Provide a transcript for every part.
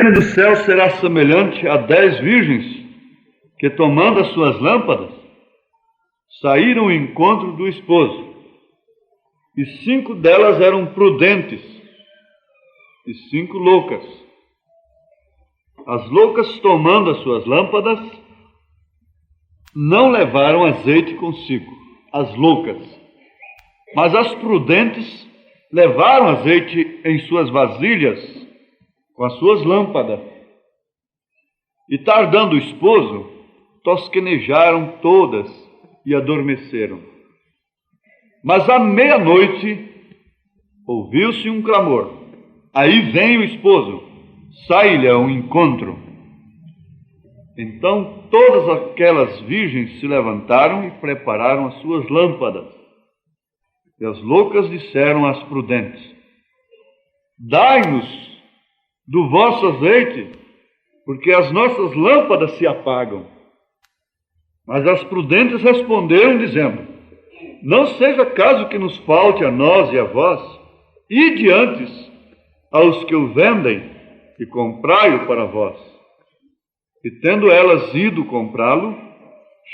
reino do céu será semelhante a 10 virgens que, tomando as suas lâmpadas, saíram ao encontro do esposo. E 5 delas eram prudentes e 5 loucas. As loucas, tomando as suas lâmpadas, não levaram azeite consigo, as loucas. Mas as prudentes levaram azeite em suas vasilhas com as suas lâmpadas. E tardando o esposo, tosquenejaram todas e adormeceram. Mas à meia-noite ouviu-se um clamor. Aí vem o esposo, sai-lhe ao encontro. Então todas aquelas virgens se levantaram e prepararam as suas lâmpadas. E as loucas disseram às prudentes: dai-nos do vosso azeite, porque as nossas lâmpadas se apagam. Mas as prudentes responderam, dizendo: não seja caso que nos falte a nós e a vós, ide antes aos que o vendem e comprai-o para vós. E tendo elas ido comprá-lo,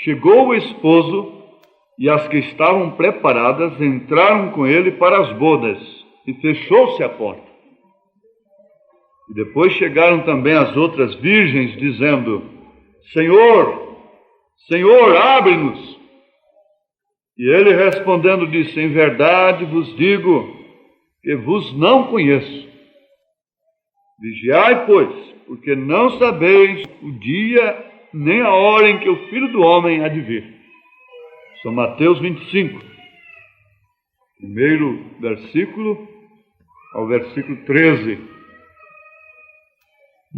chegou o esposo, e as que estavam preparadas entraram com ele para as bodas, e fechou-se a porta. E depois chegaram também as outras virgens, dizendo: Senhor, Senhor, abre-nos. E ele respondendo disse: em verdade vos digo que vos não conheço. Vigiai, pois, porque não sabeis o dia nem a hora em que o Filho do Homem há de vir. São Mateus 25, primeiro versículo ao versículo 13.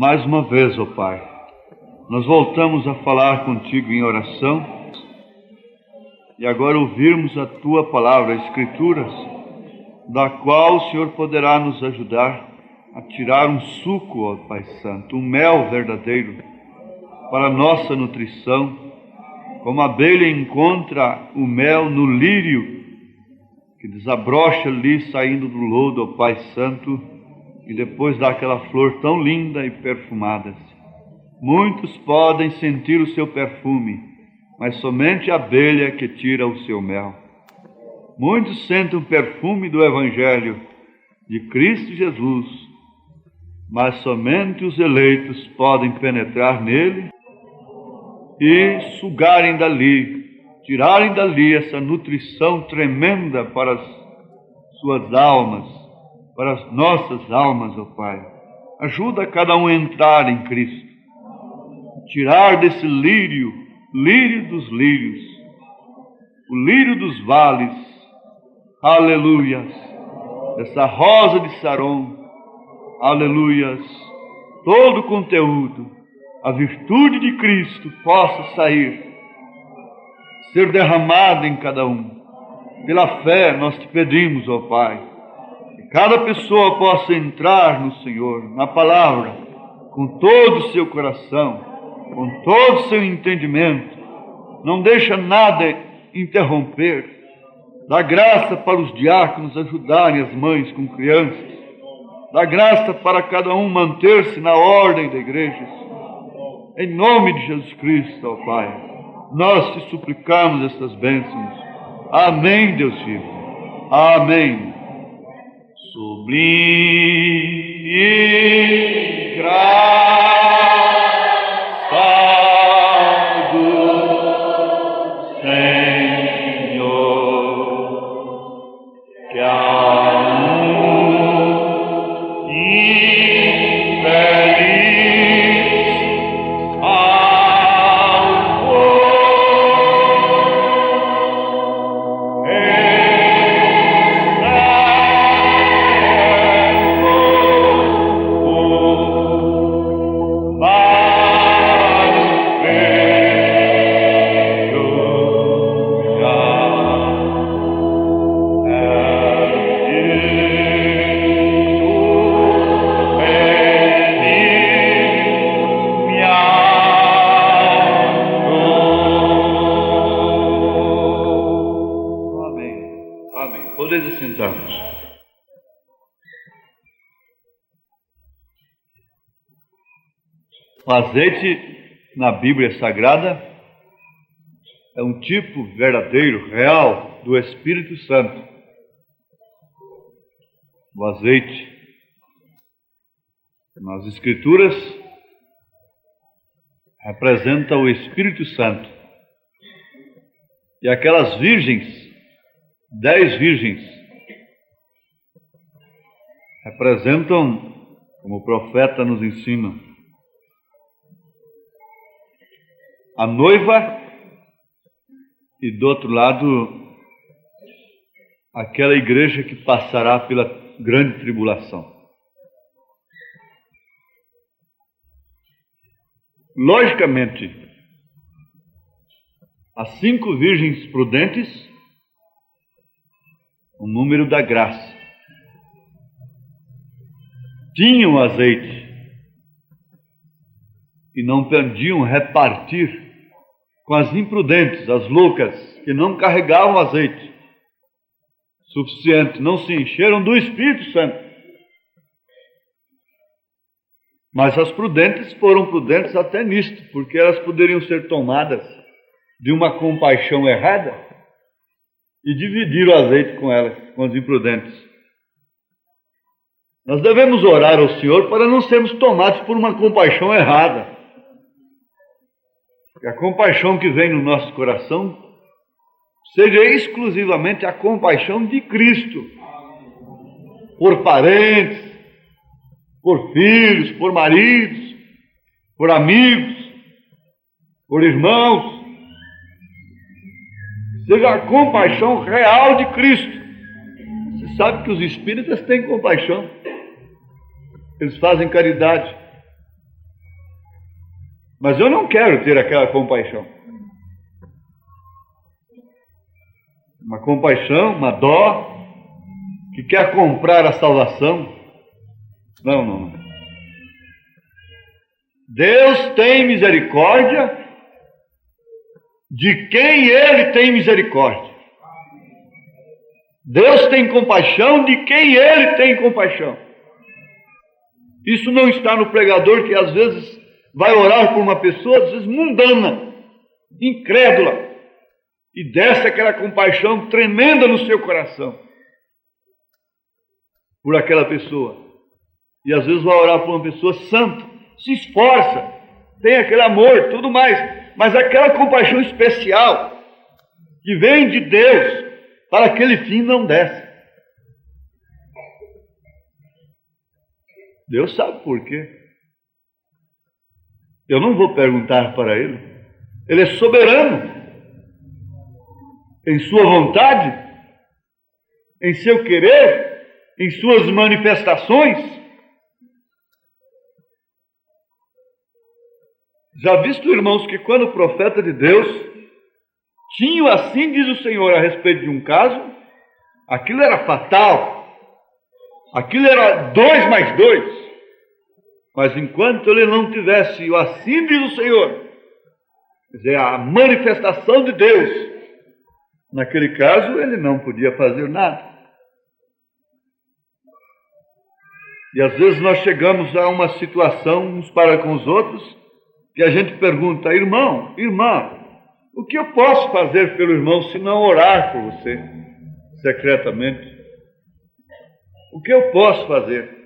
Mais uma vez, ó Pai, nós voltamos a falar contigo em oração e agora ouvirmos a Tua palavra, Escrituras, da qual o Senhor poderá nos ajudar a tirar um suco, ó Pai Santo, um mel verdadeiro para a nossa nutrição, como a abelha encontra o mel no lírio, que desabrocha ali saindo do lodo, ó Pai Santo, e depois dá aquela flor tão linda e perfumada. Muitos podem sentir o seu perfume, mas somente a abelha que tira o seu mel. Muitos sentem o perfume do Evangelho de Cristo Jesus, mas somente os eleitos podem penetrar nele e sugarem dali, tirarem dali essa nutrição tremenda para as suas almas, para as nossas almas, ó Pai. Ajuda cada um a entrar em Cristo, tirar desse lírio, lírio dos lírios, o lírio dos vales, aleluias, essa rosa de Saron, aleluias, todo o conteúdo, a virtude de Cristo possa sair, ser derramada em cada um. Pela fé nós te pedimos, ó Pai, que cada pessoa possa entrar no Senhor, na palavra, com todo o seu coração, com todo o seu entendimento. Não deixa nada interromper. Dá graça para os diáconos ajudarem as mães com crianças. Dá graça para cada um manter-se na ordem da igreja. Em nome de Jesus Cristo, ó Pai, nós te suplicamos estas bênçãos. Amém, Deus Filho. Amém. Sublime graça do Senhor, que O azeite na Bíblia Sagrada é um tipo verdadeiro, real, do Espírito Santo. O azeite nas Escrituras representa o Espírito Santo. E aquelas virgens, 10 virgens, representam, como o profeta nos ensina, a noiva, e do outro lado, aquela igreja que passará pela grande tribulação. Logicamente, as 5 virgens prudentes, o número da graça, tinham azeite e não podiam repartir com as imprudentes, as loucas, que não carregavam azeite suficiente, não se encheram do Espírito Santo. Mas as prudentes foram prudentes até nisto, porque elas poderiam ser tomadas de uma compaixão errada e dividir o azeite com elas, com as imprudentes. Nós devemos orar ao Senhor para não sermos tomados por uma compaixão errada. Que a compaixão que vem no nosso coração seja exclusivamente a compaixão de Cristo, por parentes, por filhos, por maridos, por amigos, por irmãos. Seja a compaixão real de Cristo. Você sabe que os espíritas têm compaixão. Eles fazem caridade. Mas eu não quero ter aquela compaixão. Uma compaixão, uma dó, que quer comprar a salvação. Não. Deus tem misericórdia de quem Ele tem misericórdia. Deus tem compaixão de quem Ele tem compaixão. Isso não está no pregador que às vezes vai orar por uma pessoa, às vezes mundana, incrédula, e desce aquela compaixão tremenda no seu coração por aquela pessoa. E às vezes vai orar por uma pessoa santa, se esforça, tem aquele amor, tudo mais, mas aquela compaixão especial que vem de Deus para aquele fim não desce. Deus sabe por quê. Eu não vou perguntar para Ele. Ele é soberano em sua vontade, em seu querer, em suas manifestações. Já visto, irmãos, que quando o profeta de Deus tinha, assim diz o Senhor, a respeito de um caso, aquilo era fatal, aquilo era 2 mais 2, mas enquanto ele não tivesse o assim diz o Senhor, quer dizer, a manifestação de Deus, naquele caso ele não podia fazer nada. E às vezes nós chegamos a uma situação uns para com os outros, que a gente pergunta, irmão, irmã, o que eu posso fazer pelo irmão se não orar por você, secretamente? O que eu posso fazer?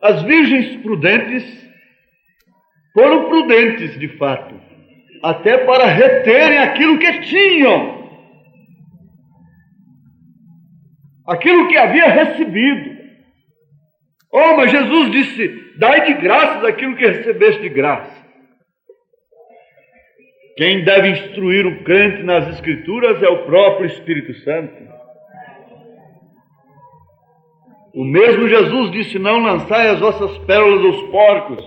As virgens prudentes foram prudentes de fato, até para reterem aquilo que tinham, aquilo que havia recebido. Oh, mas Jesus disse, dai de graças aquilo que recebeste de graça. Quem deve instruir o crente nas Escrituras é o próprio Espírito Santo. O mesmo Jesus disse, não lançai as vossas pérolas aos porcos.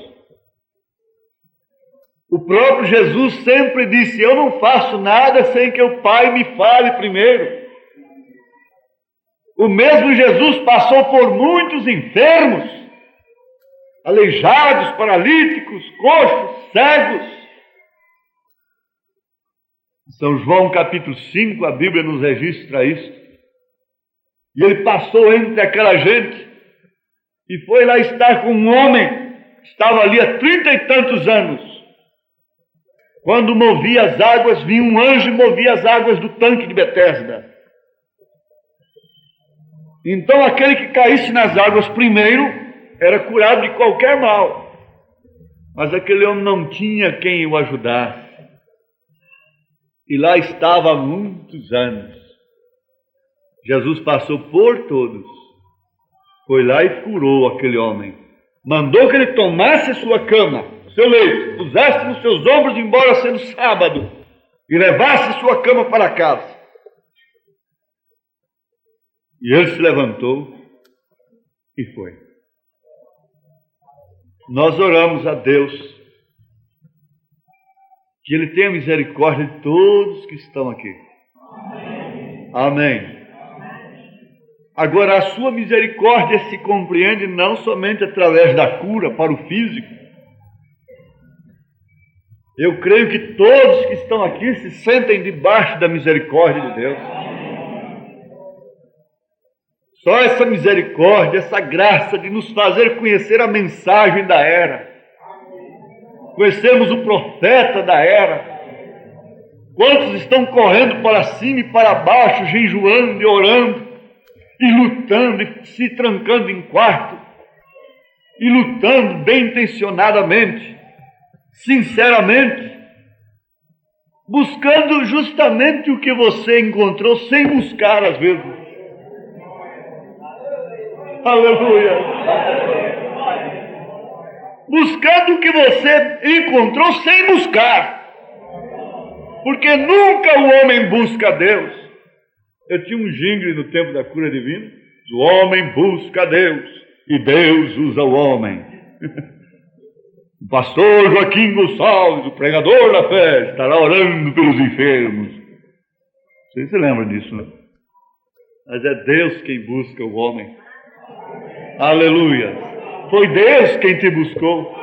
O próprio Jesus sempre disse, eu não faço nada sem que o Pai me fale primeiro. O mesmo Jesus passou por muitos enfermos, aleijados, paralíticos, coxos, cegos. Em São João capítulo 5, a Bíblia nos registra isso. E ele passou entre aquela gente e foi lá estar com um homem estava ali há 30 e tantos anos. Quando movia as águas, vinha um anjo e movia as águas do tanque de Betesda. Então aquele que caísse nas águas primeiro era curado de qualquer mal. Mas aquele homem não tinha quem o ajudasse. E lá estava há muitos anos. Jesus passou por todos. Foi lá e curou aquele homem. Mandou que ele tomasse a sua cama, o seu leito, pusesse nos seus ombros, embora sendo sábado, e levasse a sua cama para casa. E ele se levantou e foi. Nós oramos a Deus que Ele tenha misericórdia de todos que estão aqui. Amém. Agora, a sua misericórdia se compreende não somente através da cura para o físico. Eu creio que todos que estão aqui se sentem debaixo da misericórdia de Deus. Só essa misericórdia, essa graça de nos fazer conhecer a mensagem da era. Conhecemos o profeta da era. Quantos estão correndo para cima e para baixo, jejuando e orando, e lutando, e se trancando em quarto, e lutando bem intencionadamente, sinceramente, buscando justamente o que você encontrou, sem buscar às vezes. Aleluia! Buscando o que você encontrou sem buscar, porque nunca o homem busca Deus. Eu tinha um jingle no tempo da cura divina: o homem busca Deus e Deus usa o homem. O pastor Joaquim Gonçalves, o pregador da fé, estará orando pelos enfermos. Vocês se lembram disso, né? Mas é Deus quem busca o homem. Aleluia! Foi Deus quem te buscou.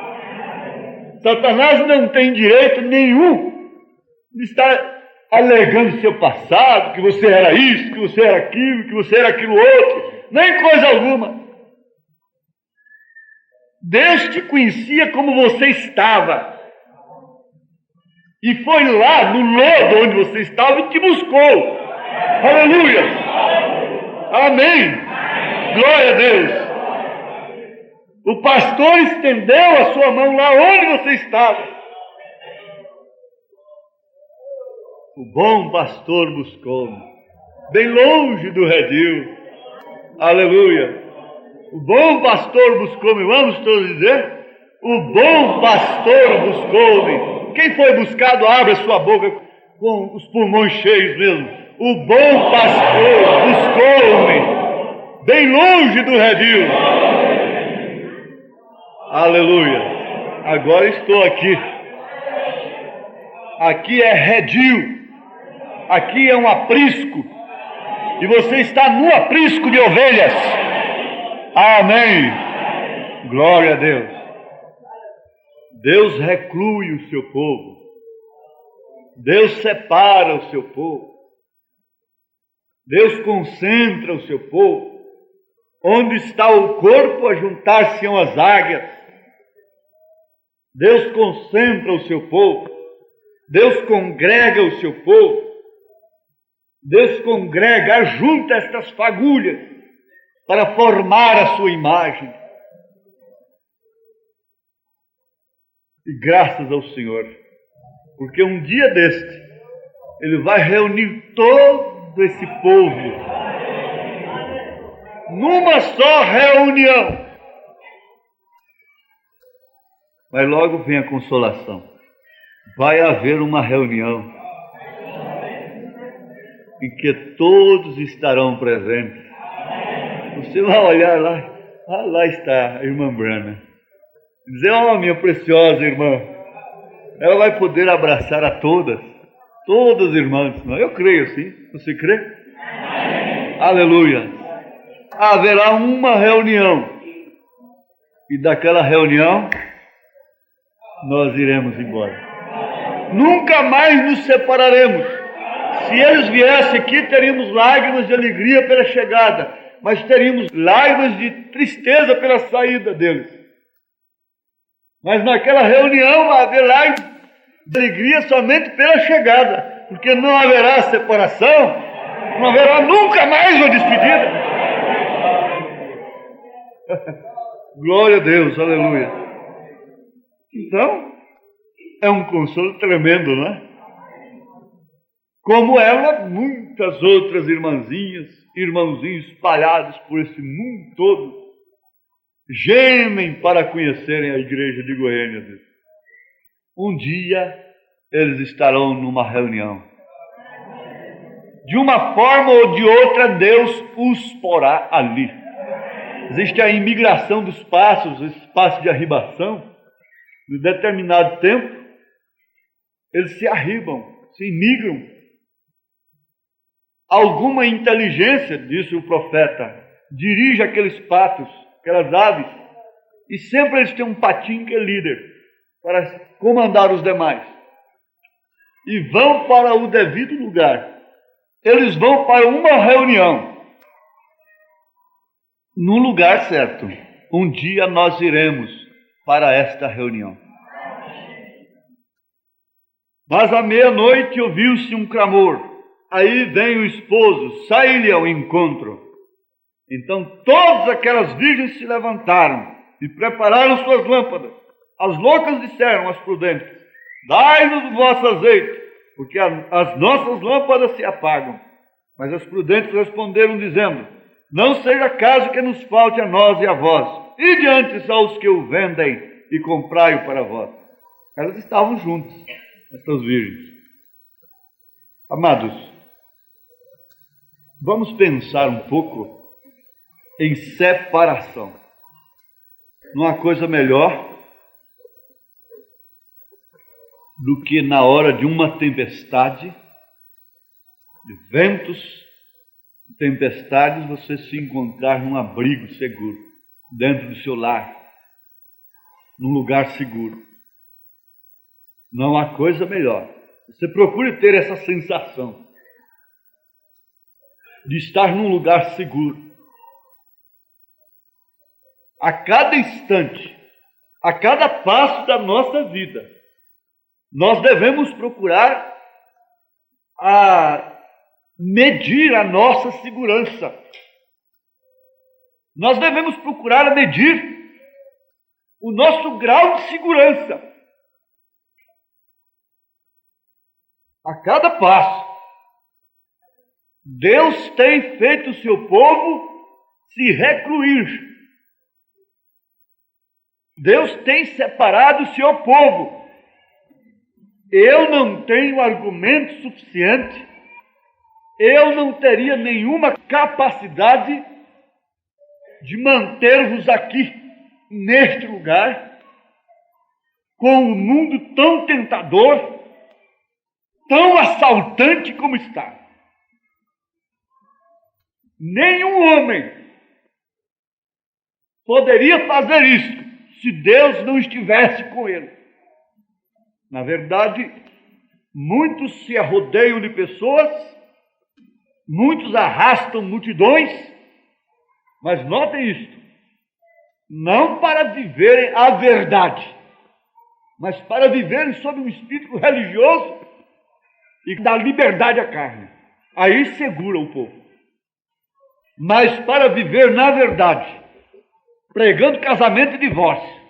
Satanás não tem direito nenhum de estar alegando seu passado, que você era isso, que você era aquilo, que você era aquilo outro, nem coisa alguma. Deus te conhecia como você estava, e foi lá no lodo onde você estava e te buscou. Aleluia! Amém! Glória a Deus! O pastor estendeu a sua mão lá onde você estava. O bom pastor buscou-me, bem longe do redil. Aleluia! O bom pastor buscou-me. Vamos todos dizer? O bom pastor buscou-me. Quem foi buscado, abre a sua boca com os pulmões cheios mesmo. O bom pastor buscou-me, bem longe do redil. Aleluia! Agora estou aqui. Aqui é redil. Aqui é um aprisco, e você está no aprisco de ovelhas. Amém. Glória a Deus. Deus reclui o seu povo. Deus separa o seu povo. Deus concentra o seu povo. Onde está o corpo, a juntar-se-ão as águias. Deus concentra o seu povo. Deus congrega o seu povo. Deus congrega, junta estas fagulhas para formar a sua imagem. E graças ao Senhor, porque um dia deste, Ele vai reunir todo esse povo numa só reunião. Mas logo vem a consolação. Vai haver uma reunião em que todos estarão presentes. Você vai olhar lá, lá está a irmã Brana. Dizer: ó, minha preciosa irmã. Ela vai poder abraçar a todas as irmãs. Não? Eu creio sim. Você crê? Aleluia. Haverá uma reunião. E daquela reunião, nós iremos embora. Nunca mais nos separaremos. Se eles viessem aqui, teríamos lágrimas de alegria pela chegada, mas teríamos lágrimas de tristeza pela saída deles. Mas naquela reunião haverá alegria somente pela chegada, porque não haverá separação, não haverá nunca mais uma despedida. Glória a Deus, aleluia. Então, é um consolo tremendo, não é? Como ela, muitas outras irmãzinhas, irmãozinhos espalhados por esse mundo todo, gemem para conhecerem a igreja de Goiânia. Um dia eles estarão numa reunião. De uma forma ou de outra, Deus os porá ali. Existe a imigração dos passos, esse espaço de arribação. Em determinado tempo, eles se arribam, se imigram. Alguma inteligência, disse o profeta, dirige aqueles patos, aquelas aves, e sempre eles têm um patinho que é líder, para comandar os demais. E vão para o devido lugar. Eles vão para uma reunião, no lugar certo. Um dia nós iremos para esta reunião. Mas à meia-noite ouviu-se um clamor. Aí vem o esposo, sai-lhe ao encontro. Então todas aquelas virgens se levantaram e prepararam suas lâmpadas. As loucas disseram às prudentes: dai-nos o vosso azeite, porque as nossas lâmpadas se apagam. Mas as prudentes responderam dizendo: não seja caso que nos falte a nós e a vós. Ide antes aos que o vendem e comprai-o para vós. Elas estavam juntas, estas virgens. Amados, vamos pensar um pouco em separação. Não há coisa melhor do que na hora de uma tempestade, de ventos, tempestades, você se encontrar num abrigo seguro, dentro do seu lar, num lugar seguro. Não há coisa melhor. Você procure ter essa sensação de estar num lugar seguro. A cada instante, a cada passo da nossa vida, nós devemos procurar medir a nossa segurança. Nós devemos procurar medir o nosso grau de segurança. A cada passo. Deus tem feito o seu povo se recluir. Deus tem separado o seu povo. Eu não tenho argumento suficiente, eu não teria nenhuma capacidade de manter-vos aqui, neste lugar, com o mundo tão tentador, tão assaltante como está. Nenhum homem poderia fazer isso se Deus não estivesse com ele. Na verdade, muitos se arrodeiam de pessoas, muitos arrastam multidões, mas notem isto, não para viverem a verdade, mas para viverem sob um espírito religioso e dar liberdade à carne. Aí segura o povo. Mas para viver na verdade, pregando casamento e divórcio,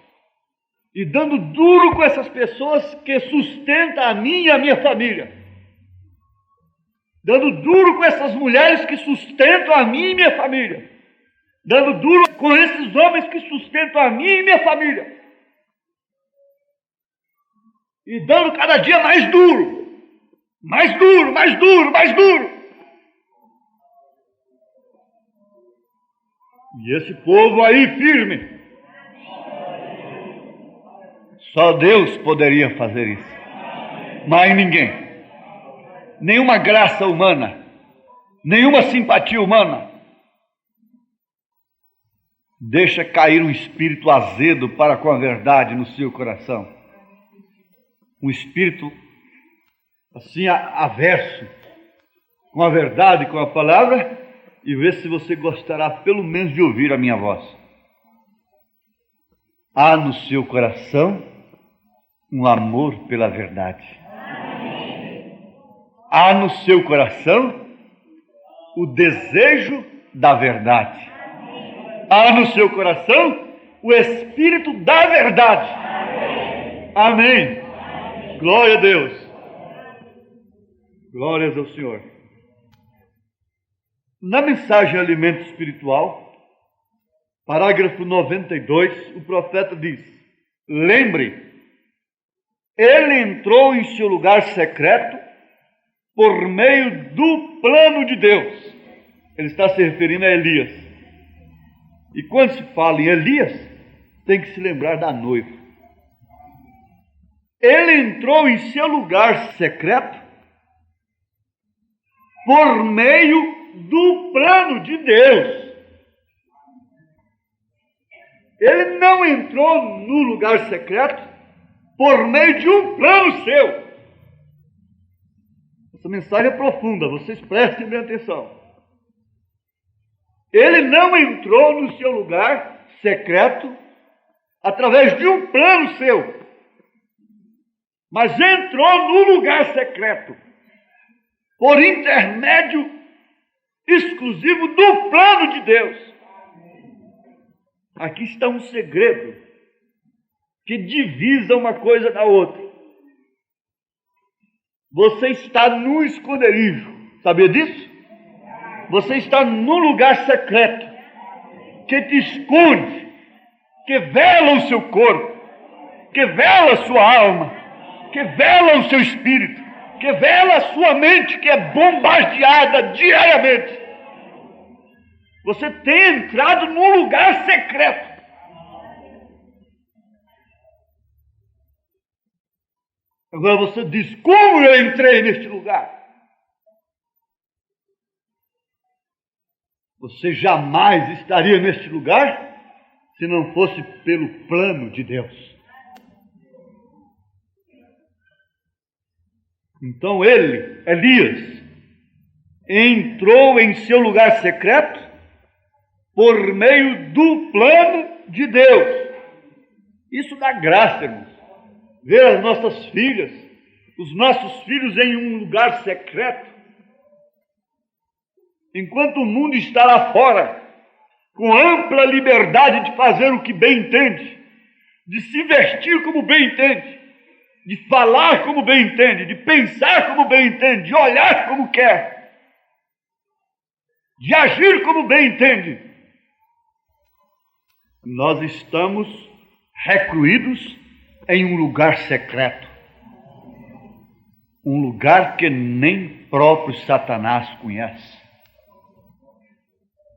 e dando duro com essas pessoas que sustentam a mim e a minha família, dando duro com essas mulheres que sustentam a mim e minha família, dando duro com esses homens que sustentam a mim e minha família, e dando cada dia mais duro, mais duro, mais duro, mais duro. E esse povo aí firme, só Deus poderia fazer isso, mais ninguém. Nenhuma graça humana, nenhuma simpatia humana. Deixa cair um espírito azedo para com a verdade no seu coração. Um espírito assim averso com a verdade, com a palavra, e vê se você gostará pelo menos de ouvir a minha voz. há no seu coração um amor pela verdade. Há no seu coração o desejo da verdade. Há no seu coração o espírito da verdade. Amém. Glória a Deus. Glórias ao Senhor. Na mensagem Alimento Espiritual, parágrafo 92, o profeta diz: lembre, ele entrou em seu lugar secreto por meio do plano de Deus. Ele está se referindo a Elias. E quando se fala em Elias, tem que se lembrar da noiva. Ele entrou em seu lugar secreto por meio do plano de Deus. Ele não entrou no lugar secreto por meio de um plano seu. Essa mensagem é profunda, vocês prestem bem atenção. Ele não entrou no seu lugar secreto através de um plano seu, mas entrou no lugar secreto por intermédio exclusivo do plano de Deus. Aqui está um segredo que divisa uma coisa da outra. Você está no esconderijo, sabia disso? Você está no lugar secreto que te esconde, que vela o seu corpo, que vela a sua alma, que vela o seu espírito, que vela a sua mente, que é bombardeada diariamente. Você tem entrado num lugar secreto. Agora você diz: como eu entrei neste lugar? Você jamais estaria neste lugar se não fosse pelo plano de Deus. Então ele, Elias, entrou em seu lugar secreto por meio do plano de Deus. Isso dá graça, irmãos. Ver as nossas filhas, os nossos filhos em um lugar secreto, enquanto o mundo está lá fora, com ampla liberdade de fazer o que bem entende, de se vestir como bem entende, de falar como bem entende, de pensar como bem entende, de olhar como quer, de agir como bem entende. Nós estamos recluídos em um lugar secreto, um lugar que nem próprio Satanás conhece.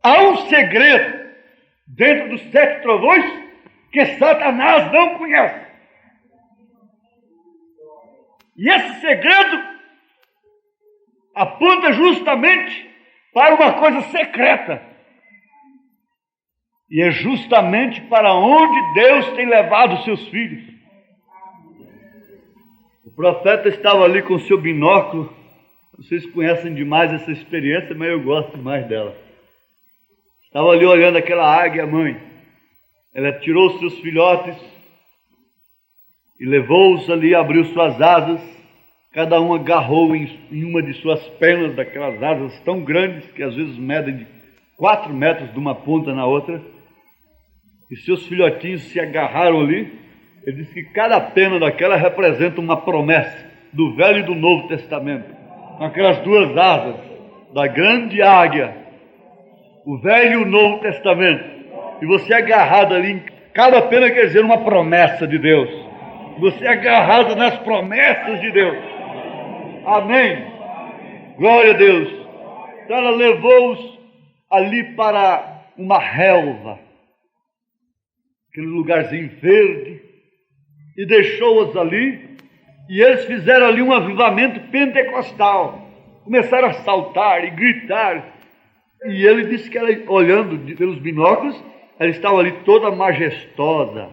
Há um segredo dentro dos 7 trovões que Satanás não conhece. E esse segredo aponta justamente para uma coisa secreta. E é justamente para onde Deus tem levado os seus filhos. O profeta estava ali com o seu binóculo. Vocês conhecem demais essa experiência, mas eu gosto mais dela. Estava ali olhando aquela águia mãe. Ela tirou os seus filhotes e levou-os ali, abriu suas asas. Cada um agarrou em uma de suas pernas, daquelas asas tão grandes que às vezes medem de 4 metros de uma ponta na outra. E seus filhotinhos se agarraram ali. Ele diz que cada pena daquela representa uma promessa do Velho e do Novo Testamento. Com aquelas 2 asas da grande águia, o Velho e o Novo Testamento. E você agarrado ali, cada pena quer dizer uma promessa de Deus. Você agarrado nas promessas de Deus. Amém. Glória a Deus. Então ela levou-os ali para uma relva, aquele lugarzinho verde, e deixou-os ali, e eles fizeram ali um avivamento pentecostal. Começaram a saltar e gritar. E ele disse que ela, olhando pelos binóculos, ela estava ali toda majestosa,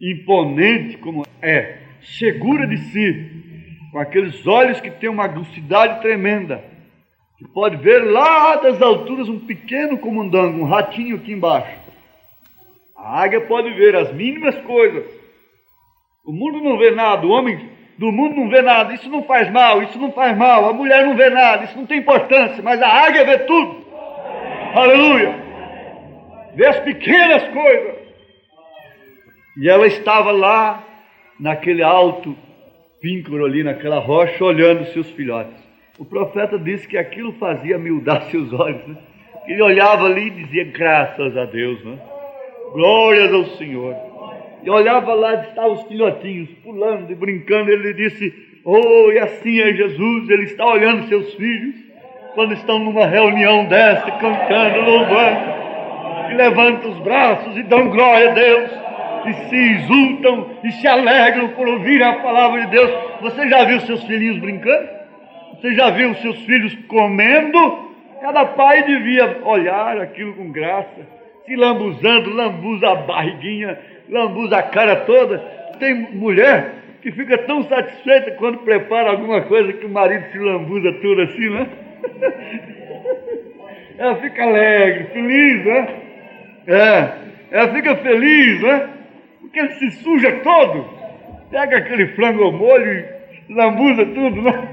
imponente como é, segura de si, com aqueles olhos que têm uma agucidade tremenda, que pode ver lá das alturas um pequeno camundongo, um ratinho aqui embaixo. A águia pode ver as mínimas coisas. O mundo não vê nada, o homem do mundo não vê nada. Isso não faz mal, isso não faz mal. A mulher não vê nada, isso não tem importância. Mas a águia vê tudo. Aleluia! Vê as pequenas coisas. E ela estava lá, naquele alto píncaro ali, naquela rocha, olhando seus filhotes. O profeta disse que aquilo fazia miudar seus olhos, né? Ele olhava ali e dizia, graças a Deus, né? Glórias ao Senhor. E olhava lá, estavam os filhotinhos pulando e brincando. Ele disse, oh, e assim é Jesus. Ele está olhando seus filhos quando estão numa reunião dessa, cantando, louvando, e levantam os braços e dão glória a Deus, e se exultam e se alegram por ouvir a palavra de Deus. Você já viu seus filhinhos brincando? Você já viu seus filhos comendo? Cada pai devia olhar aquilo com graça, se lambuzando, lambuza a barriguinha, lambuza a cara toda. Tem mulher que fica tão satisfeita quando prepara alguma coisa que o marido se lambuza tudo assim, né? Ela fica alegre, feliz, né? Ela fica feliz, né? Porque ele se suja todo, pega aquele frango ao molho e lambuza tudo, né?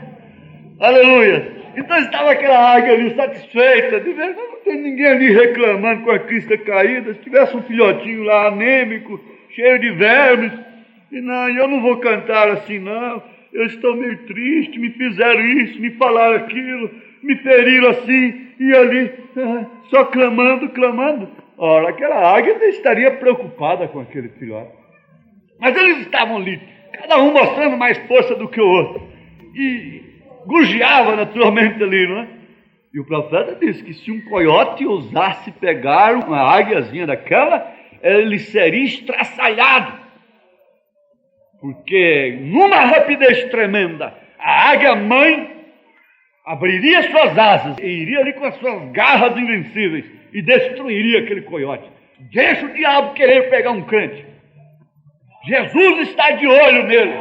Aleluia! Então estava aquela águia ali satisfeita, de ver, não tem ninguém ali reclamando com a crista caída. Se tivesse um filhotinho lá anêmico, cheio de vermes, e não, eu não vou cantar assim não, eu estou meio triste, me fizeram isso, me falaram aquilo, me feriram assim, e ali, só clamando. Ora, aquela águia estaria preocupada com aquele filhote. Mas eles estavam ali, cada um mostrando mais força do que o outro, e gorjeava naturalmente ali, não é? E o profeta disse que se um coiote ousasse pegar uma águiazinha daquela, ele seria estraçalhado. Porque numa rapidez tremenda, a águia mãe abriria suas asas e iria ali com as suas garras invencíveis e destruiria aquele coiote. Deixa o diabo querer pegar um crente. Jesus está de olho nele.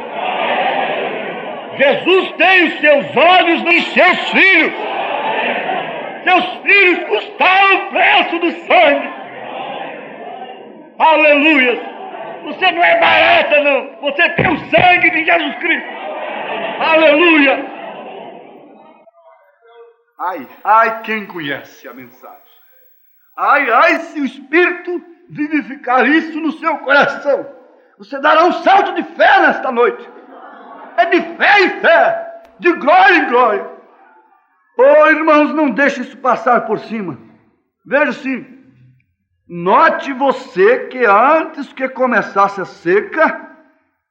Jesus tem os seus olhos nos seus filhos. Seus filhos custaram o preço do sangue. Aleluia! Você não é barata, não. Você tem o sangue de Jesus Cristo. Aleluia! Ai, quem conhece a mensagem? Ai, se o Espírito vivificar isso no seu coração, você dará um salto de fé nesta noite. É de fé em fé, de glória em glória. Oh, irmãos, não deixe isso passar por cima. Veja sim, note você que antes que começasse a seca,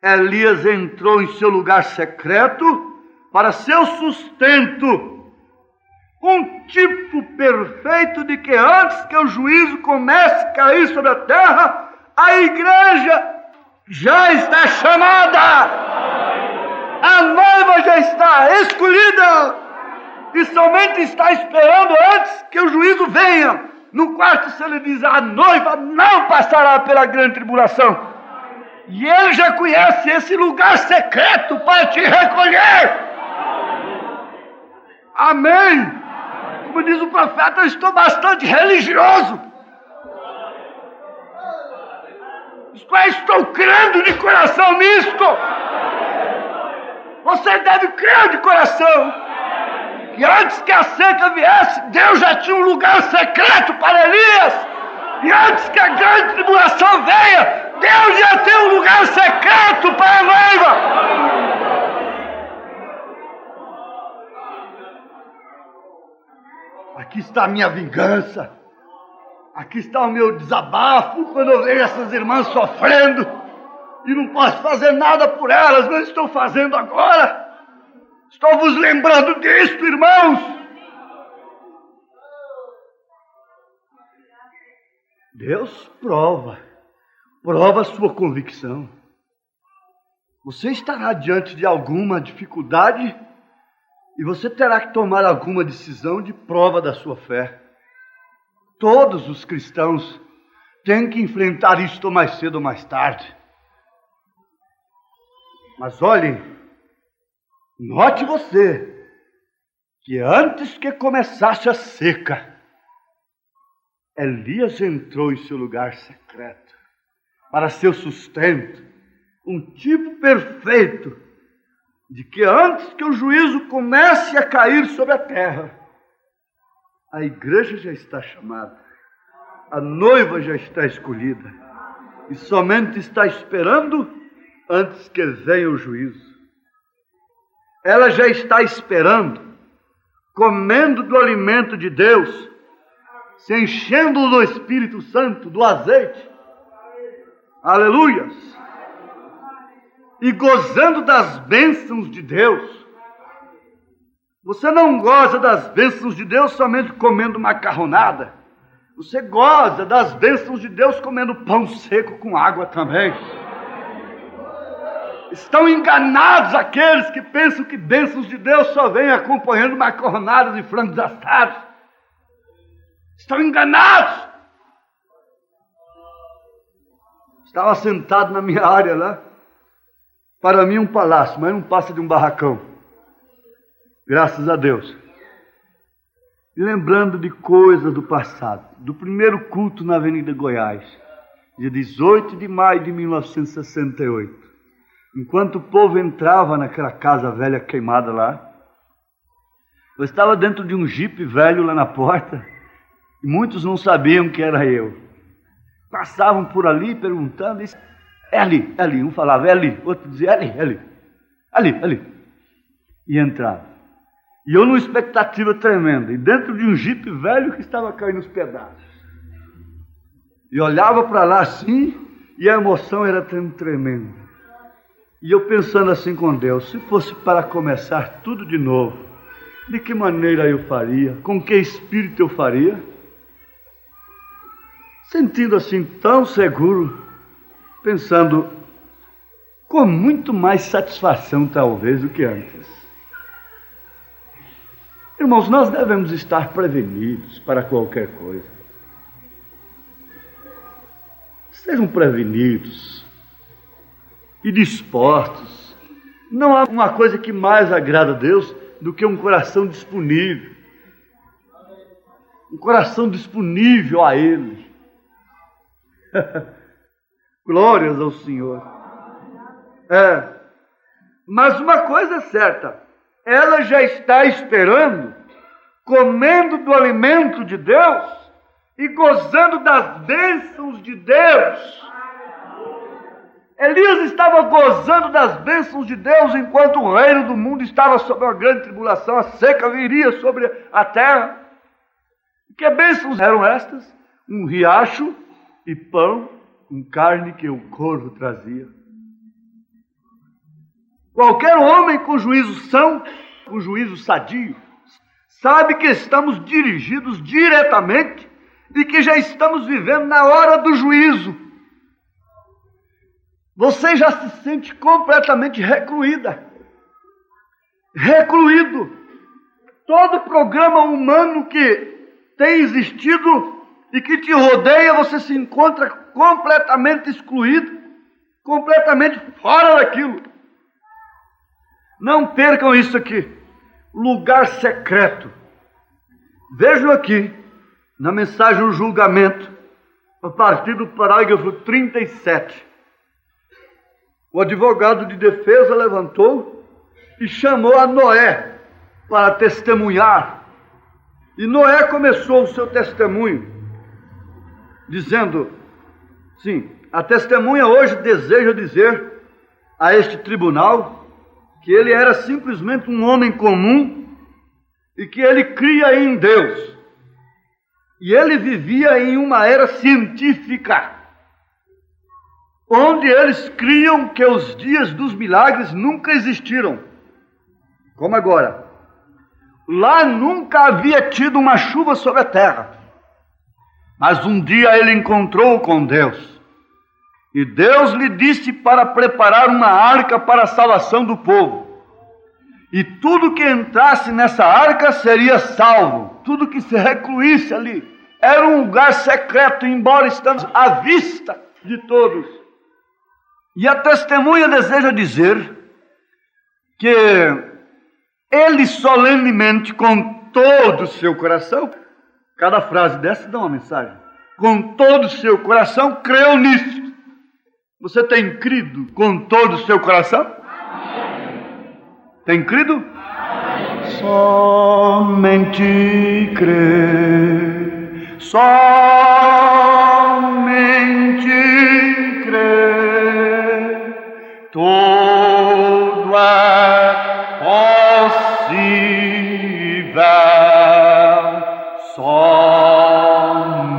Elias entrou em seu lugar secreto para seu sustento. Um tipo perfeito de que antes que o juízo comece a cair sobre a terra, a igreja já está chamada. A noiva já está escolhida e somente está esperando antes que o juízo venha. No quarto se ele diz, a noiva não passará pela grande tribulação. E ele já conhece esse lugar secreto para te recolher. Amém. Como diz o profeta, eu estou bastante religioso. Estou crendo de coração nisto. Você deve crer de coração que antes que a seca viesse, Deus já tinha um lugar secreto para Elias. E antes que a grande tribulação venha, Deus já tem um lugar secreto para a noiva. Aqui está a minha vingança. Aqui está o meu desabafo quando eu vejo essas irmãs sofrendo e não posso fazer nada por elas, mas estou fazendo agora. Estou vos lembrando disto, irmãos. Deus prova a sua convicção. Você estará diante de alguma dificuldade e você terá que tomar alguma decisão de prova da sua fé. Todos os cristãos têm que enfrentar isto mais cedo ou mais tarde. Mas olhem, note você que antes que começasse a seca, Elias entrou em seu lugar secreto. para seu sustento, um tipo perfeito de que antes que o juízo comece a cair sobre a terra, a igreja já está chamada, a noiva já está escolhida e somente está esperando antes que venha o juízo. Ela já está esperando, comendo do alimento de Deus, se enchendo do Espírito Santo, do azeite, aleluias, e gozando das bênçãos de Deus. Você não goza das bênçãos de Deus somente comendo macarronada. Você goza das bênçãos de Deus comendo pão seco com água também. Estão enganados aqueles que pensam que bênçãos de Deus só vêm acompanhando macarronadas e frangos assados. Estão enganados. Estava sentado na minha área lá. Para mim um palácio, mas não passa de um barracão. Graças a Deus. E lembrando de coisas do passado. Do primeiro culto na Avenida Goiás. Dia 18 de maio de 1968. Enquanto o povo entrava naquela casa velha queimada lá, eu estava dentro de um jipe velho lá na porta, e muitos não sabiam que era eu. Passavam por ali perguntando, é ali, um falava, é ali, outro dizia, é ali, e entrava. E eu numa expectativa tremenda, e dentro de um jipe velho que estava caindo os pedaços. E olhava para lá assim, e a emoção era tremenda. E eu pensando assim com Deus, se fosse para começar tudo de novo, de que maneira eu faria? Com que espírito eu faria? Sentindo assim tão seguro, pensando com muito mais satisfação talvez do que antes. Irmãos, nós devemos estar prevenidos para qualquer coisa. Sejam prevenidos e dispostos. Não há uma coisa que mais agrada a Deus do que um coração disponível. Um coração disponível a Ele. Glórias ao Senhor. Mas uma coisa é certa, ela já está esperando, comendo do alimento de Deus e gozando das bênçãos de Deus. Elias estava gozando das bênçãos de Deus enquanto o reino do mundo estava sob uma grande tribulação, a seca viria sobre a terra. Que bênçãos eram estas? Um riacho e pão com carne que o corvo trazia. Qualquer homem com juízo são, com juízo sadio, sabe que estamos dirigidos diretamente e que já estamos vivendo na hora do juízo. Você já se sente completamente recluído. Todo programa humano que tem existido e que te rodeia, você se encontra completamente excluído, completamente fora daquilo. Não percam isso aqui. Lugar secreto. Vejam aqui, na mensagem do julgamento, a partir do parágrafo 37. O advogado de defesa levantou e chamou a Noé para testemunhar. E Noé começou o seu testemunho, dizendo, sim, a testemunha hoje deseja dizer a este tribunal que ele era simplesmente um homem comum e que ele cria em Deus. E ele vivia em uma era científica, onde eles criam que os dias dos milagres nunca existiram, como agora. Lá nunca havia tido uma chuva sobre a terra, mas um dia ele encontrou com Deus, e Deus lhe disse para preparar uma arca para a salvação do povo, e tudo que entrasse nessa arca seria salvo, tudo que se recluísse ali. Era um lugar secreto, embora estando à vista de todos. E a testemunha deseja dizer que ele solenemente, com todo o seu coração, cada frase dessa dá uma mensagem, com todo o seu coração creu nisso, Você tem crido com todo o seu coração? Tem crido? Somente crer, somente crer, tudo é possível, somente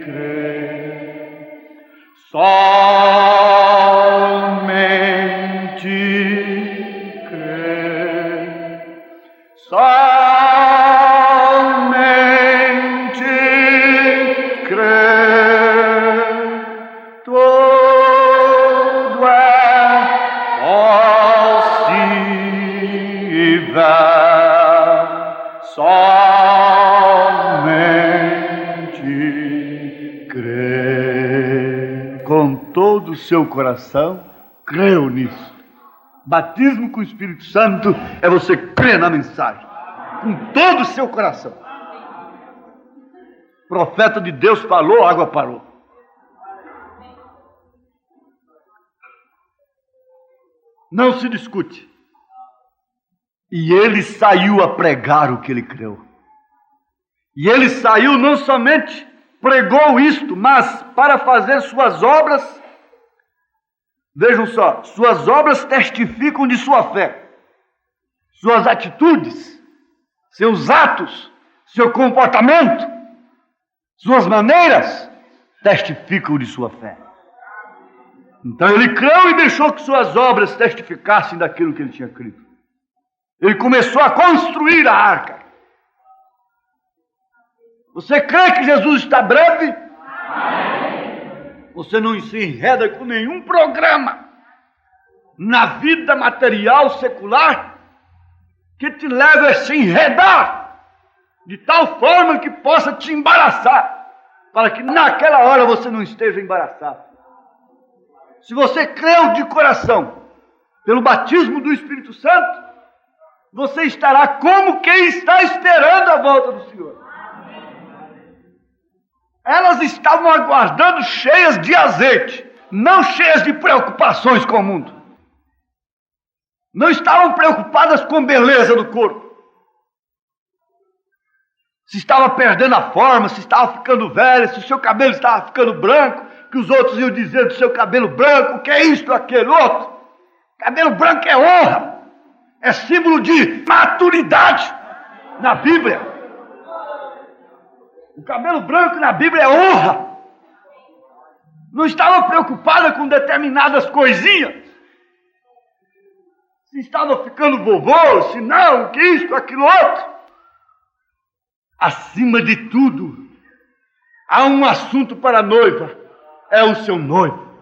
crer, somente somente crer, tudo é possível, somente crer. Com todo o seu coração, creu nisso. Batismo com o Espírito Santo é você crer na mensagem, com todo o seu coração. O profeta de Deus falou, a água parou. Não se discute. E ele saiu a pregar o que ele creu. E ele saiu, não somente pregou isto, mas para fazer suas obras. Vejam só, suas obras testificam de sua fé. Suas atitudes, seus atos, seu comportamento, suas maneiras testificam de sua fé. Então ele creu e deixou que suas obras testificassem daquilo que ele tinha crido. Ele começou a construir a arca. Você crê que Jesus está breve? Você não se enreda com nenhum programa na vida material, secular, que te leve a se enredar de tal forma que possa te embaraçar, para que naquela hora você não esteja embaraçado. Se você creu de coração pelo batismo do Espírito Santo, você estará como quem está esperando a volta do Senhor. Elas estavam aguardando cheias de azeite, não cheias de preocupações com o mundo. Não estavam preocupadas com a beleza do corpo. Se estava perdendo a forma, se estava ficando velha, se o seu cabelo estava ficando branco, que os outros iam dizer do seu cabelo branco, que é isto, aquele outro. Cabelo branco é honra, é símbolo de maturidade na Bíblia. O cabelo branco na Bíblia é honra. Não estava preocupada com determinadas coisinhas. Se estava ficando vovô, se não, que isto, aquilo outro. Acima de tudo, há um assunto para a noiva. É o seu noivo.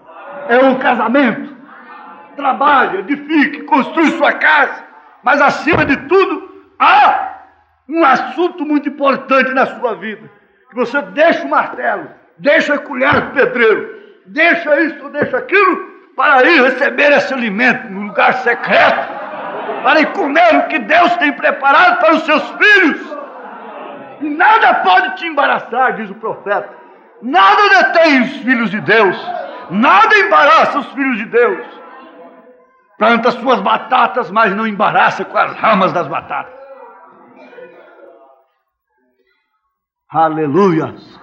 É o casamento. Trabalhe, edifique, construa sua casa. Mas acima de tudo, há um assunto muito importante na sua vida. Que você deixa o martelo, deixa a colher do pedreiro, deixa isso, deixa aquilo, para ir receber esse alimento no lugar secreto, para ir comer o que Deus tem preparado para os seus filhos. E nada pode te embaraçar, diz o profeta. Nada detém os filhos de Deus, nada embaraça os filhos de Deus. Planta suas batatas, mas não embaraça com as ramas das batatas. Aleluias!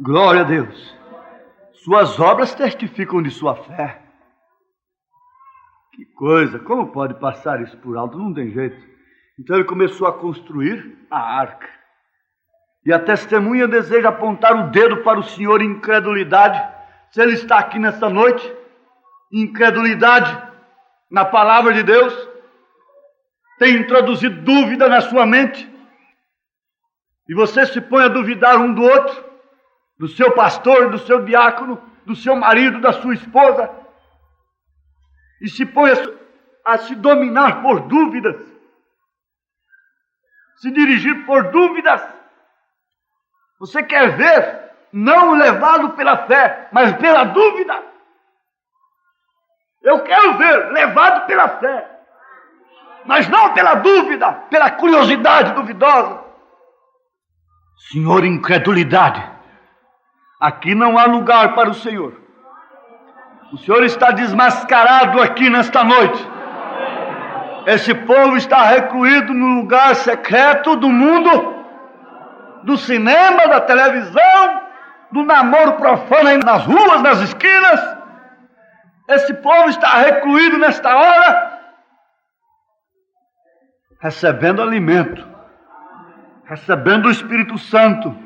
Glória a Deus! Suas obras testificam de sua fé. Que coisa! Como pode passar isso por alto? Não tem jeito. Então ele começou a construir a arca. E a testemunha deseja apontar o dedo para o Senhor em incredulidade. Se ele está aqui nessa noite, incredulidade na palavra de Deus, tem introduzido dúvida na sua mente, e você se põe a duvidar um do outro, do seu pastor, do seu diácono, do seu marido, da sua esposa, e se põe a se dominar por dúvidas, se dirigir por dúvidas. Você quer ver, não levado pela fé, mas pela dúvida. Eu quero ver, levado pela fé, mas não pela dúvida, pela curiosidade duvidosa. Senhor, incredulidade. Aqui não há lugar para o Senhor. O Senhor está desmascarado aqui nesta noite. Esse povo está recluído no lugar secreto do mundo, do cinema, da televisão, do namoro profano aí nas ruas, nas esquinas. Esse povo está recluído nesta hora, recebendo alimento, recebendo o Espírito Santo,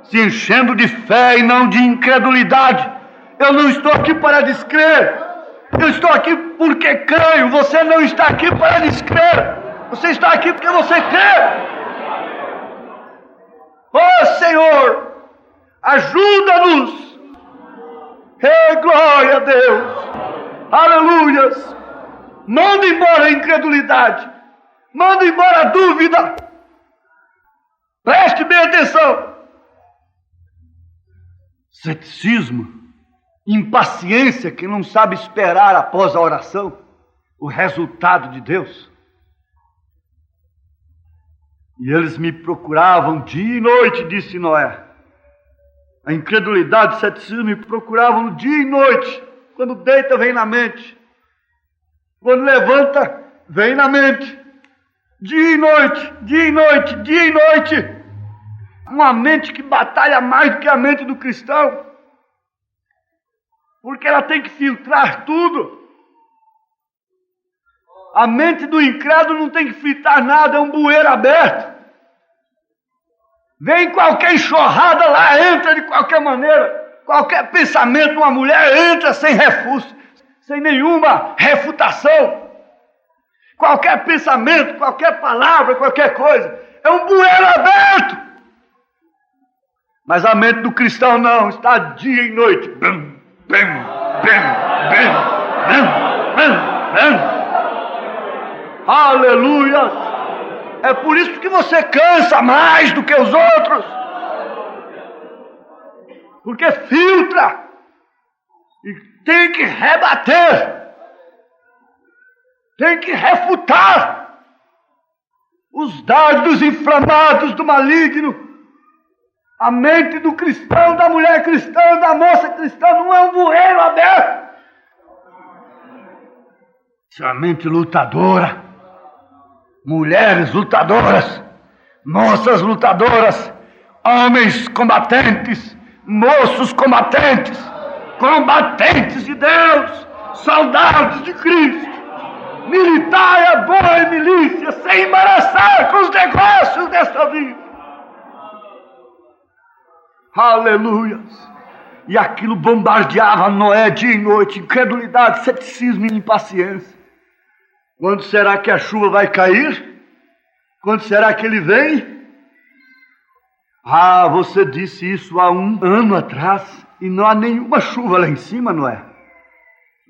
se enchendo de fé e não de incredulidade. Eu não estou aqui para descrer, eu estou aqui porque creio. Você não está aqui para descrer, você está aqui porque você crê. Oh Senhor, ajuda-nos. Glória a Deus, aleluias. Manda embora a incredulidade, manda embora a dúvida. Preste bem atenção. Ceticismo, impaciência, que não sabe esperar após a oração o resultado de Deus. E eles me procuravam dia e noite, disse Noé. A incredulidade, o ceticismo me procuravam dia e noite. Quando deita, vem na mente. Quando levanta, vem na mente. Dia e noite, dia e noite, dia e noite. Uma mente que batalha mais do que a mente do cristão, porque ela tem que filtrar tudo. A mente do incrédulo não tem que filtrar nada, é um bueiro aberto. Vem qualquer enxurrada lá, entra de qualquer maneira. Qualquer pensamento de uma mulher entra sem refúgio, sem nenhuma refutação. Qualquer pensamento, qualquer palavra, qualquer coisa, é um bueiro aberto. Mas a mente do cristão não, está dia e noite. Bam, bam, bam, bam, bam, bam, bam. Aleluia! É por isso que você cansa mais do que os outros. Porque filtra e tem que rebater, tem que refutar os dardos inflamados do maligno. A mente do cristão, da mulher cristã, da moça cristã não é um bueiro aberto. Isso é uma mente lutadora. Mulheres lutadoras, moças lutadoras, homens combatentes, moços combatentes, combatentes de Deus, soldados de Cristo. Militar é boa milícia, sem embaraçar com os negócios desta vida. Aleluias! E aquilo bombardeava Noé dia e noite, incredulidade, ceticismo e impaciência. Quando será que a chuva vai cair? Quando será que ele vem? Ah, você disse isso há 1 ano atrás e não há nenhuma chuva lá em cima, Noé.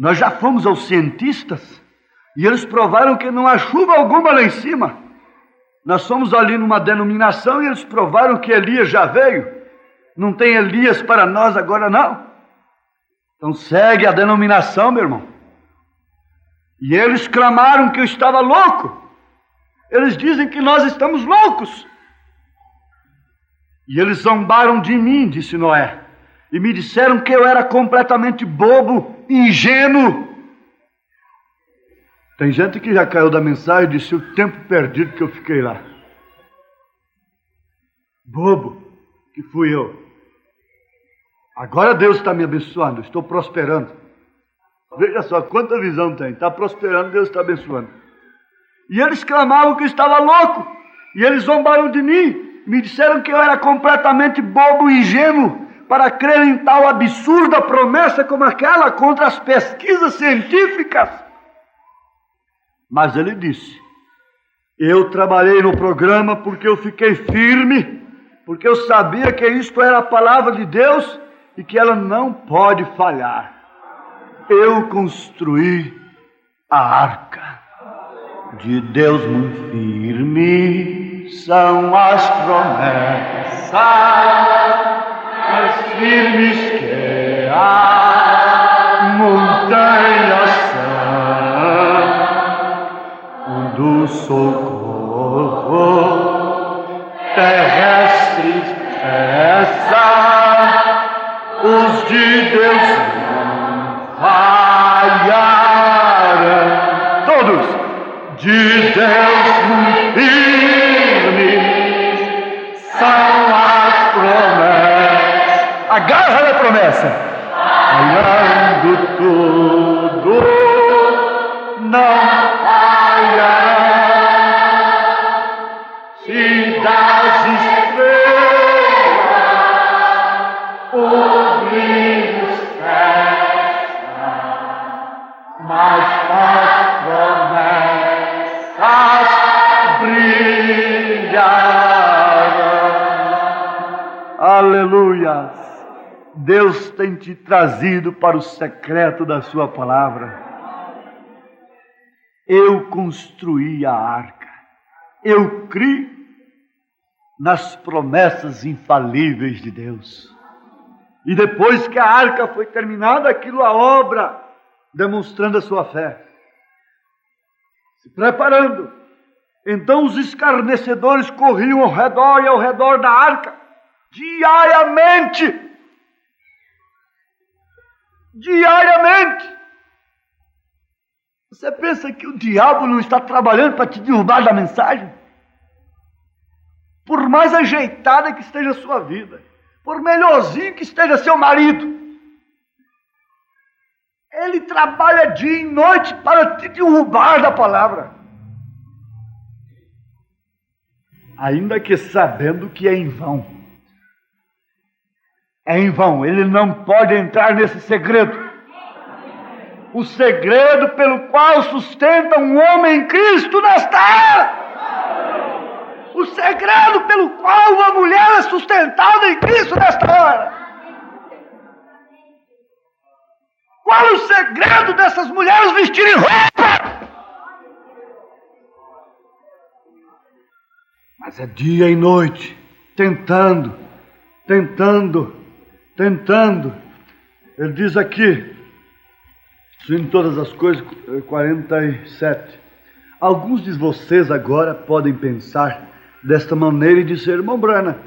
Nós já fomos aos cientistas e eles provaram que não há chuva alguma lá em cima. Nós fomos ali numa denominação e eles provaram que Elias já veio. Não tem Elias para nós agora não. Então segue a denominação, meu irmão. E eles clamaram que eu estava louco. Eles dizem que nós estamos loucos. E eles zombaram de mim, disse Noé. E me disseram que eu era completamente bobo, ingênuo. Tem gente que já caiu da mensagem e disse o tempo perdido que eu fiquei lá. Bobo, que fui eu. Agora Deus está me abençoando, estou prosperando. Veja só quanta visão tem, está prosperando, Deus está abençoando. E eles clamavam que eu estava louco, e eles zombaram de mim, me disseram que eu era completamente bobo e ingênuo para crer em tal absurda promessa como aquela contra as pesquisas científicas. Mas ele disse, eu trabalhei no programa porque eu fiquei firme, porque eu sabia que isto era a palavra de Deus e que ela não pode falhar. Eu construí a arca de Deus muito firme, são as promessas mais firmes que a montanha são, do socorro terrestre cessa Deus falharão. Todos, de Deus firmes são as promessas. Agarra na promessa. Falhando tudo, não falhará. Se das estrelas o brilho cessa, mas as promessas brilharão. Aleluia! Deus tem te trazido para o secreto da sua palavra. Eu construí a arca. Eu criei nas promessas infalíveis de Deus. E depois que a arca foi terminada, aquilo a obra, demonstrando a sua fé. Se preparando. Então os escarnecedores corriam ao redor e ao redor da arca, diariamente. Diariamente. Você pensa que o diabo não está trabalhando para te derrubar da mensagem? Por mais ajeitada que esteja a sua vida, por melhorzinho que esteja seu marido, ele trabalha dia e noite para te derrubar da palavra. Ainda que sabendo que é em vão. É em vão, ele não pode entrar nesse segredo. O segredo pelo qual sustenta um homem em Cristo nesta era. O segredo pelo qual uma mulher é sustentada em Cristo nesta hora. Qual o segredo dessas mulheres vestirem roupa? Mas é dia e noite, tentando. Ele diz aqui, em todas as coisas, 47. Alguns de vocês agora podem pensar desta maneira e dizer: irmão Brana,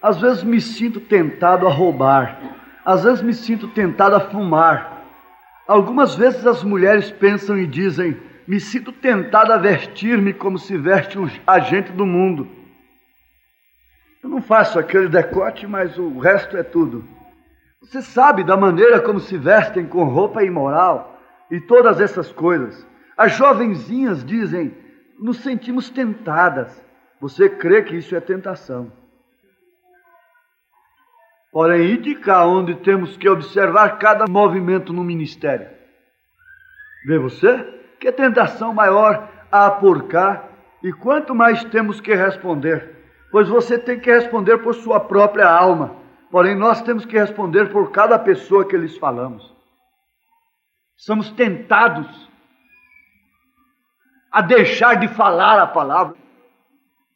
às vezes me sinto tentado a roubar, às vezes me sinto tentado a fumar. Algumas vezes as mulheres pensam e dizem: me sinto tentado a vestir-me como se veste um agente do mundo. Eu não faço aquele decote, mas o resto é tudo. Você sabe da maneira como se vestem com roupa imoral e todas essas coisas. As jovenzinhas dizem: nos sentimos tentadas. Você crê que isso é tentação. Porém, e de cá onde temos que observar cada movimento no ministério? Vê você? Que tentação maior há por cá, e quanto mais temos que responder? Pois você tem que responder por sua própria alma. Porém, nós temos que responder por cada pessoa que lhes falamos. Somos tentados a deixar de falar a palavra.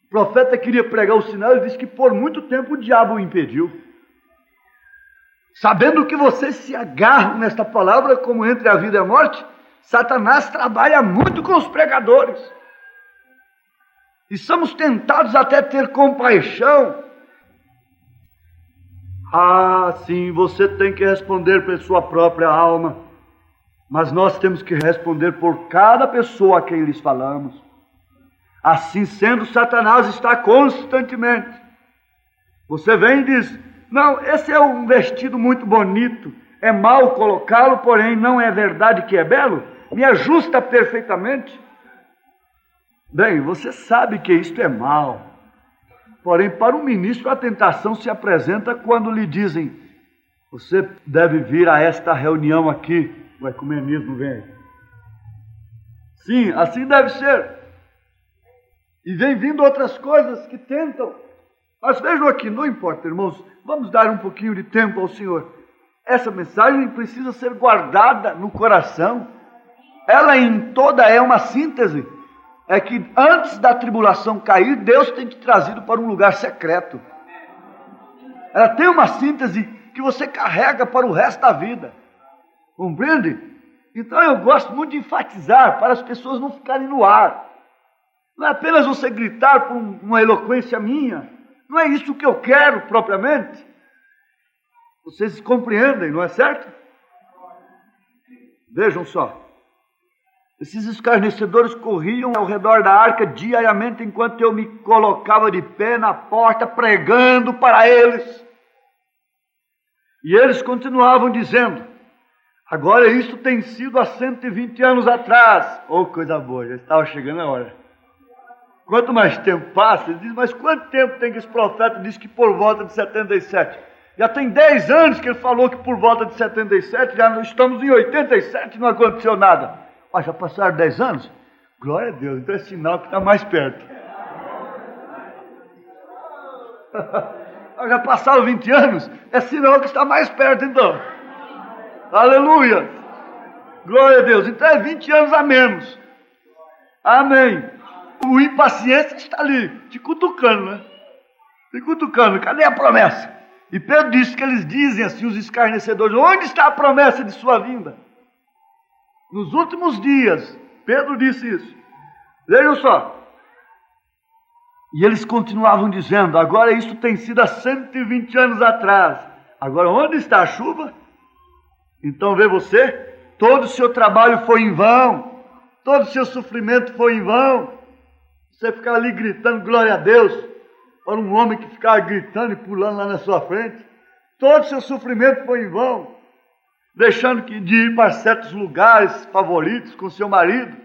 O profeta queria pregar o sinal, ele disse que por muito tempo o diabo o impediu. Sabendo que você se agarra nesta palavra como entre a vida e a morte, Satanás trabalha muito com os pregadores. E somos tentados até ter compaixão. Ah, sim, você tem que responder por sua própria alma. Mas nós temos que responder por cada pessoa a quem lhes falamos. Assim sendo, Satanás está constantemente. Você vem e diz: não, esse é um vestido muito bonito, é mal colocá-lo, porém não é verdade que é belo? Me ajusta perfeitamente. Bem, você sabe que isto é mal. Porém, para o ministro a tentação se apresenta quando lhe dizem: você deve vir a esta reunião aqui. O ecumenismo vem. Sim, assim deve ser. E vem vindo outras coisas que tentam. Mas vejam aqui, não importa, irmãos, vamos dar um pouquinho de tempo ao Senhor. Essa mensagem precisa ser guardada no coração. Ela em toda é uma síntese. É que antes da tribulação cair, Deus tem te trazido para um lugar secreto. Ela tem uma síntese que você carrega para o resto da vida. Compreende? Então eu gosto muito de enfatizar para as pessoas não ficarem no ar. Não é apenas você gritar por uma eloquência minha. Não é isso que eu quero propriamente. Vocês compreendem, não é certo? Vejam só. Esses escarnecedores corriam ao redor da arca diariamente enquanto eu me colocava de pé na porta pregando para eles. E eles continuavam dizendo: agora isso tem sido há 120 anos atrás. Oh, coisa boa, já estava chegando a hora. Quanto mais tempo passa, ele diz: mas quanto tempo tem que esse profeta disse que por volta de 77? Já tem 10 anos que ele falou que por volta de 77, já estamos em 87 e não aconteceu nada. Mas já passaram 10 anos? Glória a Deus, então é sinal que está mais perto. Já passaram 20 anos? É sinal que está mais perto então. Aleluia! Glória a Deus, então é 20 anos a menos. Amém. O impaciente está ali, te cutucando, né? Te cutucando, cadê a promessa? E Pedro disse que eles dizem assim, os escarnecedores: onde está a promessa de sua vinda? Nos últimos dias, Pedro disse isso. Vejam só. E eles continuavam dizendo: agora isso tem sido há 120 anos atrás. Agora onde está a chuva? Então vê você, todo o seu trabalho foi em vão, todo o seu sofrimento foi em vão. Você ficar ali gritando glória a Deus para um homem que ficava gritando e pulando lá na sua frente. Todo o seu sofrimento foi em vão, deixando de ir para certos lugares favoritos com seu marido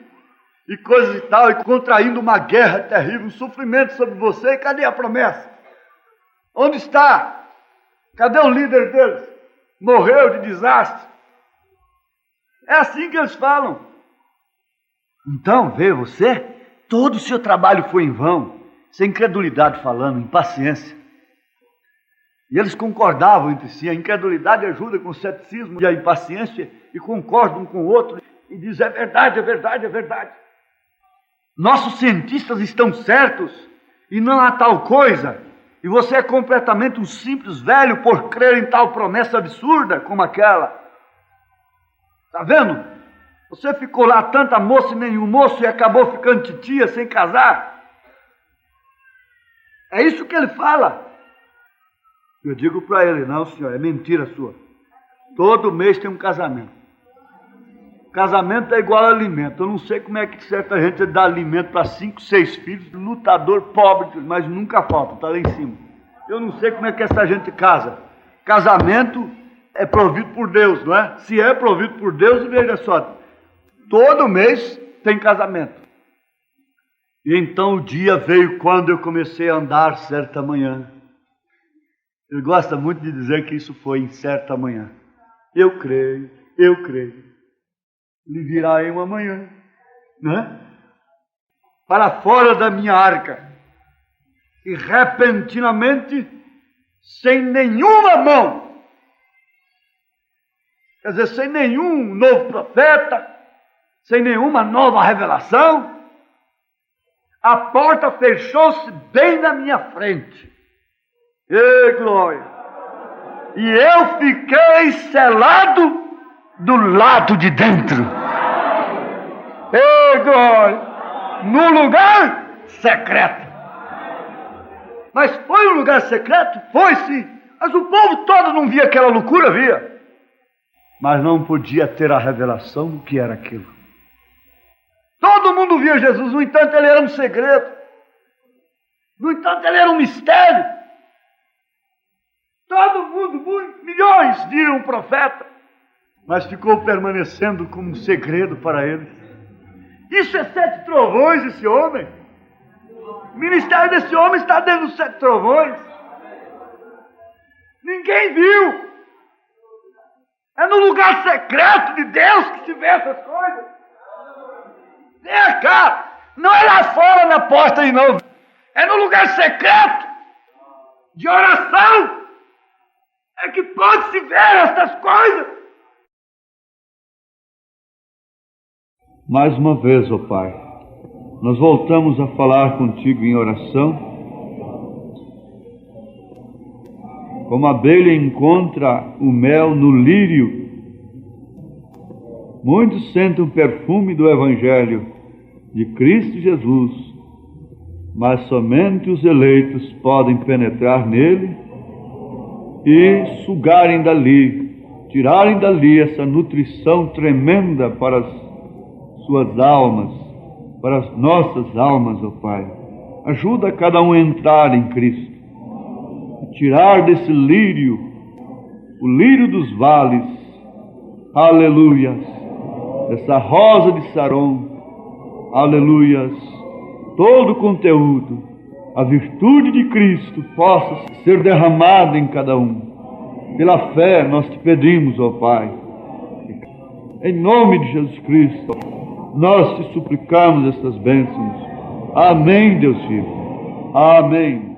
e coisas e tal, e contraindo uma guerra terrível, um sofrimento sobre você. E cadê a promessa? Onde está? Cadê o líder deles? Morreu de desastre. É assim que eles falam. Então, vê você, todo o seu trabalho foi em vão, sem incredulidade falando, impaciência. E eles concordavam entre si. A incredulidade ajuda com o ceticismo e a impaciência, e concordam um com o outro e dizem: é verdade, é verdade, é verdade. Nossos cientistas estão certos e não há tal coisa. E você é completamente um simples velho por crer em tal promessa absurda como aquela. Está vendo? Você ficou lá tanta moça e nenhum moço e acabou ficando titia sem casar. É isso que ele fala. Eu digo para ele: não, senhor, é mentira sua. Todo mês tem um casamento. Casamento é igual a alimento. Eu não sei como é que certa gente dá alimento para 5, 6 filhos, lutador, pobre, mas nunca falta, está lá em cima. Eu não sei como é que essa gente casa. Casamento é provido por Deus, não é? Se é provido por Deus, veja só, todo mês tem casamento. E então o dia veio quando eu comecei a andar certa manhã. Ele gosta muito de dizer que isso foi em certa manhã. Eu creio. Ele virá em uma manhã, né? Para fora da minha arca. E repentinamente, sem nenhuma mão. Quer dizer, sem nenhum novo profeta, sem nenhuma nova revelação, a porta fechou-se bem na minha frente. Ê, glória! E eu fiquei selado do lado de dentro. Ê, glória! No lugar secreto. Mas foi um lugar secreto? Foi sim. Mas o povo todo não via aquela loucura, via. Mas não podia ter a revelação do que era aquilo. Todo mundo via Jesus, no entanto ele era um segredo. No entanto ele era um mistério. Todo mundo, milhões viram um profeta, mas ficou permanecendo como um segredo para eles. Isso é 7 trovões, esse homem. O ministério desse homem está dentro dos 7 trovões. Ninguém viu. É no lugar secreto de Deus que se vê essas coisas. Vem cá, não é lá fora na porta de novo. É no lugar secreto de oração é que pode-se ver essas coisas. Mais uma vez, ó Pai, nós voltamos a falar contigo em oração. Como a abelha encontra o mel no lírio, muitos sentem o perfume do Evangelho de Cristo Jesus, mas somente os eleitos podem penetrar nele e sugarem dali tirarem dali essa nutrição tremenda para as suas almas, para as nossas almas, ó Pai. Ajuda cada um a entrar em Cristo e tirar desse lírio, o lírio dos vales, aleluias, essa rosa de Saron, aleluias, todo o conteúdo, a virtude de Cristo possa ser derramada em cada um. Pela fé nós te pedimos, ó Pai, em nome de Jesus Cristo, nós te suplicamos estas bênçãos. Amém, Deus Filho. Amém.